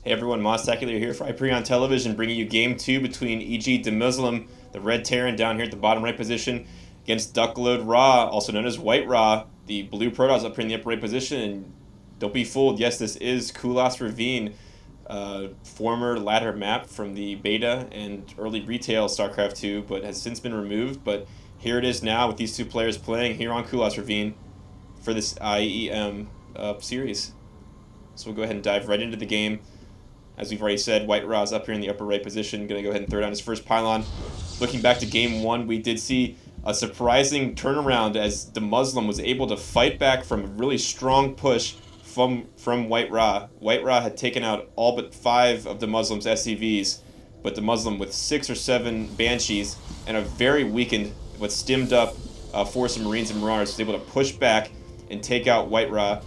Hey everyone, Mostacular here for Hyperion Television, bringing you Game 2 between E.G. DeMuslim, the Red Terran down here at the bottom right position, against WhiteRa, also known as WhiteRa, the blue Protoss up here in the upper right position. And don't be fooled, yes, this is Kulas Ravine, former ladder map from the beta and early retail StarCraft 2, but has since been removed. But here it is now with these two players playing here on Kulas Ravine for this IEM series. So we'll go ahead and dive right into the game. As we've already said, WhiteRa is up here in the upper right position, going to go ahead and throw down his first pylon. Looking back to Game 1, we did see a surprising turnaround as DeMuslim was able to fight back from a really strong push from WhiteRa. WhiteRa had taken out all but 5 of DeMuslim's SCVs, but DeMuslim with 6 or 7 Banshees and a very weakened but stimmed up force of Marines and Marauders was able to push back and take out WhiteRa.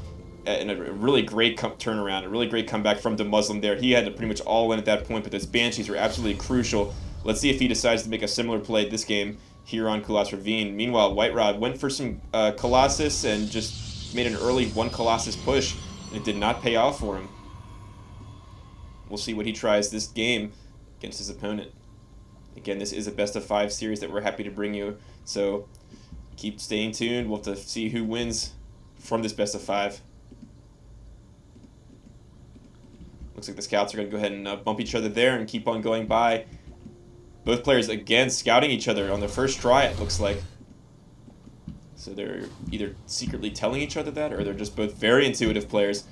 And a really great turnaround, a really great comeback from DeMuslim there. He had to pretty much all in at that point, but those Banshees were absolutely crucial. Let's see if he decides to make a similar play this game here on Kulas Ravine. Meanwhile, WhiteRa went for some Colossus and just made an early 1 Colossus push, and it did not pay off for him. We'll see what he tries this game against his opponent. Again, this is a best-of-5 series that we're happy to bring you, so keep staying tuned. We'll have to see who wins from this best-of-5. Looks like the scouts are going to go ahead and bump each other there and keep on going by. Both players, again, scouting each other on their first try, it looks like. So they're either secretly telling each other that, or they're just both very intuitive players,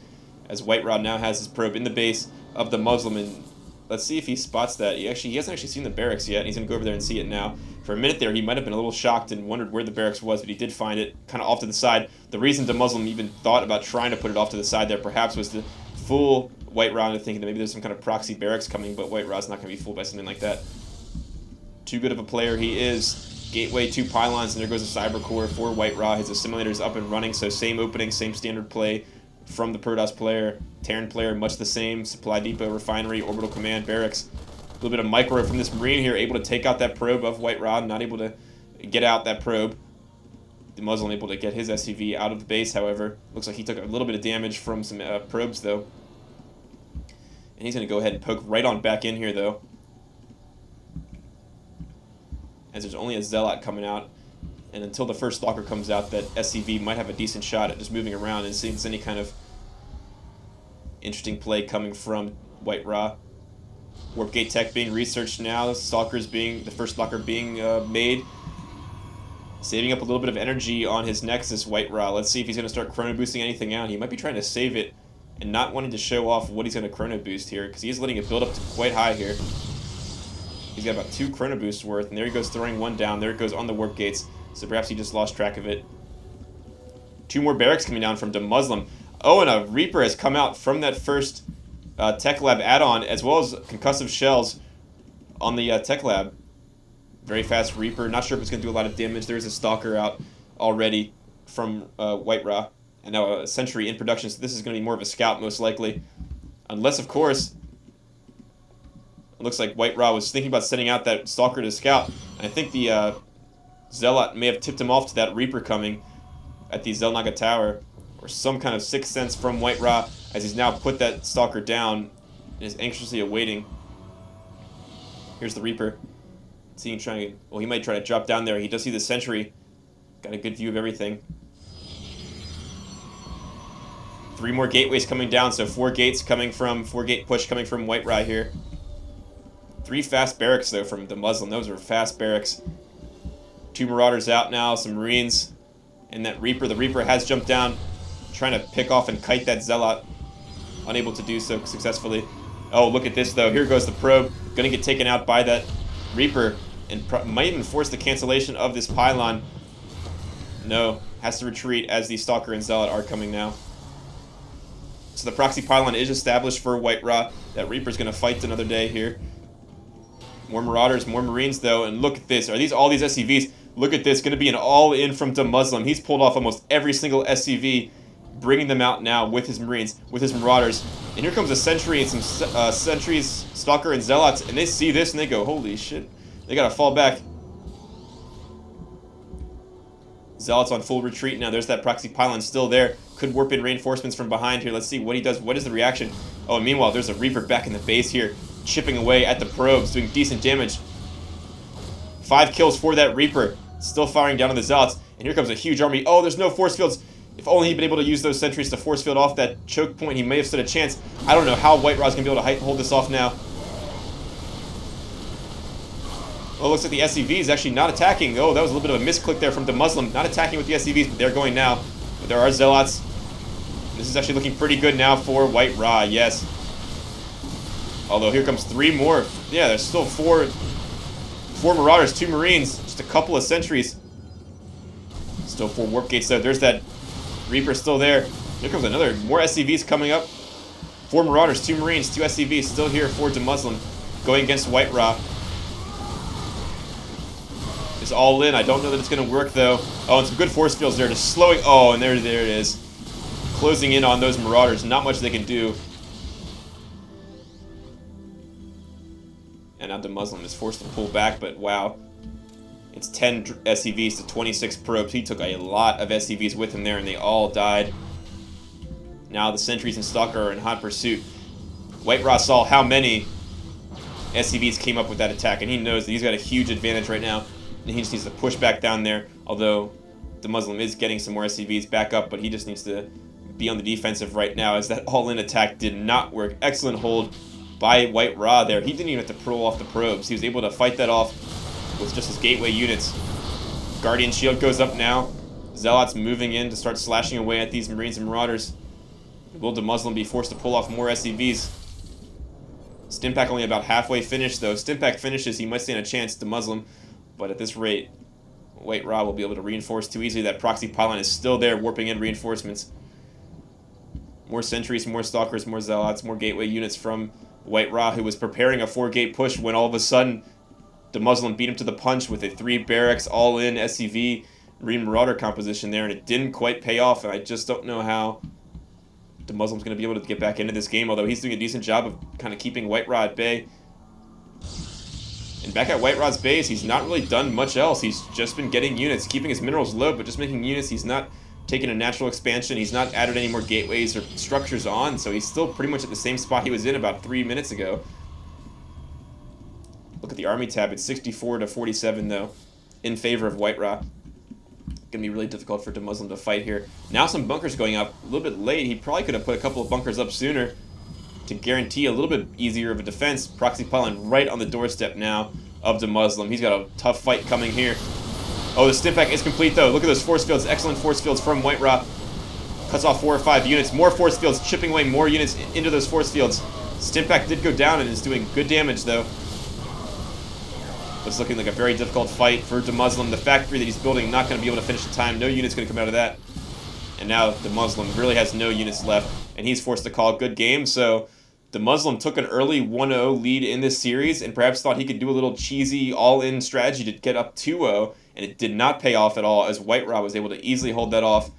as WhiteRa now has his probe in the base of DeMuslim. And let's see if he spots that. He hasn't actually seen the barracks yet, and he's going to go over there and see it now. For a minute there, he might have been a little shocked and wondered where the barracks was, but he did find it kind of off to the side. The reason DeMuslim even thought about trying to put it off to the side there perhaps was to fool WhiteRa into thinking that maybe there's some kind of proxy barracks coming, but WhiteRa's not going to be fooled by something like that. Too good of a player he is. Gateway, 2 pylons, and there goes a cyber core for WhiteRa. His assimilator's up and running, so same opening, same standard play from the Protoss player. Terran player, much the same. Supply depot, refinery, orbital command, barracks. A little bit of micro from this Marine here, able to take out that probe of WhiteRa, not able to get out that probe. DeMuslim able to get his SCV out of the base, however. Looks like he took a little bit of damage from some probes, though. And he's going to go ahead and poke right on back in here, though. As there's only a Zealot coming out. And until the first Stalker comes out, that SCV might have a decent shot at just moving around and seeing if there's any kind of interesting play coming from WhiteRa. Warp Gate Tech being researched now. The first Stalker being made. Saving up a little bit of energy on his Nexus, WhiteRa. Let's see if he's going to start chrono boosting anything out. He might be trying to save it and not wanting to show off what he's going to chrono boost here, because he's letting it build up to quite high here. He's got about 2 chrono boosts worth, and there he goes throwing 1 down. There it goes on the warp gates, so perhaps he just lost track of it. 2 more barracks coming down from DeMuslim. Oh, and a Reaper has come out from that first Tech Lab add-on, as well as concussive shells on the Tech Lab. Very fast Reaper. Not sure if it's going to do a lot of damage. There's a Stalker out already from WhiteRa. And now a Sentry in production, so this is going to be more of a scout, most likely. Unless, of course, it looks like WhiteRa was thinking about sending out that Stalker to scout. And I think the Zealot may have tipped him off to that Reaper coming at the Zelnaga Tower. Or some kind of sixth sense from WhiteRa, as he's now put that Stalker down and is anxiously awaiting. Here's the Reaper. See him trying. Well, he might try to drop down there. He does see the Sentry. Got a good view of everything. 3 more gateways coming down, so 4 gate push coming from WhiteRa here. 3 fast barracks though from DeMuslim. Those are fast barracks. 2 Marauders out now, some Marines, and that Reaper. The Reaper has jumped down, trying to pick off and kite that Zealot. Unable to do so successfully. Oh, look at this though. Here goes the probe. Gonna get taken out by that Reaper, and might even force the cancellation of this pylon. No, has to retreat as the Stalker and Zealot are coming now. So the proxy pylon is established for WhiteRa. That Reaper's going to fight another day here. More Marauders, more Marines though, and look at this. Are these all these SCVs? Look at this, going to be an all-in from DeMuslim. He's pulled off almost every single SCV, bringing them out now with his Marines, with his Marauders. And here comes a Sentry and some Sentries, Stalker, and Zealots, and they see this and they go, holy shit. They got to fall back. Zealots on full retreat now. There's that proxy pylon still there. Could warp in reinforcements from behind here. Let's see what he does. What is the reaction? Oh, and meanwhile, there's a Reaper back in the base here, chipping away at the probes, doing decent damage. 5 kills for that Reaper. Still firing down on the Zealots. And here comes a huge army. Oh, there's no force fields. If only he'd been able to use those sentries to force field off that choke point, he may have stood a chance. I don't know how WhiteRa's going to be able to hold this off now. Oh, it looks like the SCV is actually not attacking. Oh, that was a little bit of a misclick there from DeMuslim. Not attacking with the SCVs, but they're going now. But there are Zealots. This is actually looking pretty good now for WhiteRa, yes. Although here comes 3 more. Yeah, there's still 4 Marauders, 2 Marines, just a couple of sentries. Still 4 warp gates though. There's that Reaper still there. Here comes more SCVs coming up. 4 Marauders, 2 Marines, 2 SCVs still here for DeMuslim. Going against WhiteRa. Is all in. I don't know that it's going to work though. Oh, and some good force fields there. Just slowing. Oh, and there it is. Closing in on those Marauders. Not much they can do. And now DeMuslim is forced to pull back, but wow. It's 10 SCVs to 26 probes. He took a lot of SCVs with him there, and they all died. Now the sentries and Stalker are in hot pursuit. WhiteRa saw how many SCVs came up with that attack, and he knows that he's got a huge advantage right now. And he just needs to push back down there, although DeMuslim is getting some more SCVs back up, but he just needs to be on the defensive right now, as that all-in attack did not work. Excellent hold by WhiteRa there. He didn't even have to pull off the probes. He was able to fight that off with just his gateway units. Guardian shield goes up now. Zealots moving in to start slashing away at these Marines and Marauders. Will DeMuslim be forced to pull off more SCVs? Stimpack only about halfway finished though. Stimpack finishes, he might stand a chance, DeMuslim. But at this rate, WhiteRa will be able to reinforce too easily. That proxy pylon is still there, warping in reinforcements. More sentries, more Stalkers, more Zealots, more gateway units from WhiteRa, who was preparing a 4-gate push when all of a sudden DeMuslim beat him to the punch with a 3 barracks all-in SCV Marine Marauder composition there, and it didn't quite pay off, and I just don't know how DeMuslim's going to be able to get back into this game, although he's doing a decent job of kind of keeping WhiteRa at bay. And back at WhiteRa's base, he's not really done much else. He's just been getting units, keeping his minerals low, but just making units. He's not taken a natural expansion. He's not added any more gateways or structures on, so he's still pretty much at the same spot he was in about 3 minutes ago. Look at the army tab. It's 64 to 47, though, in favor of WhiteRa. Gonna be really difficult for DeMuslim to fight here. Now some bunkers going up. A little bit late. He probably could have put a couple of bunkers up sooner to guarantee a little bit easier of a defense. Proxy pylon right on the doorstep now of DeMuslim. He's got a tough fight coming here. Oh, the Stimpack is complete, though. Look at those force fields. Excellent force fields from WhiteRa. Cuts off 4 or 5 units. More force fields, chipping away more units into those force fields. Stimpack did go down and is doing good damage, though. It's looking like a very difficult fight for DeMuslim. The factory that he's building not going to be able to finish in time. No unit's going to come out of that. And now DeMuslim really has no units left, and he's forced to call a good game. So DeMuslim took an early 1-0 lead in this series and perhaps thought he could do a little cheesy all-in strategy to get up 2-0, and it did not pay off at all, as WhiteRa was able to easily hold that off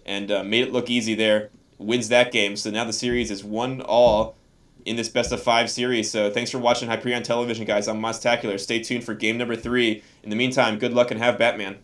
and made it look easy there. Wins that game. So now the series is 1-all in this best-of-5 series. So thanks for watching Hyperion Television, guys. I'm Mostacular. Stay tuned for game number 3. In the meantime, good luck and have Batman.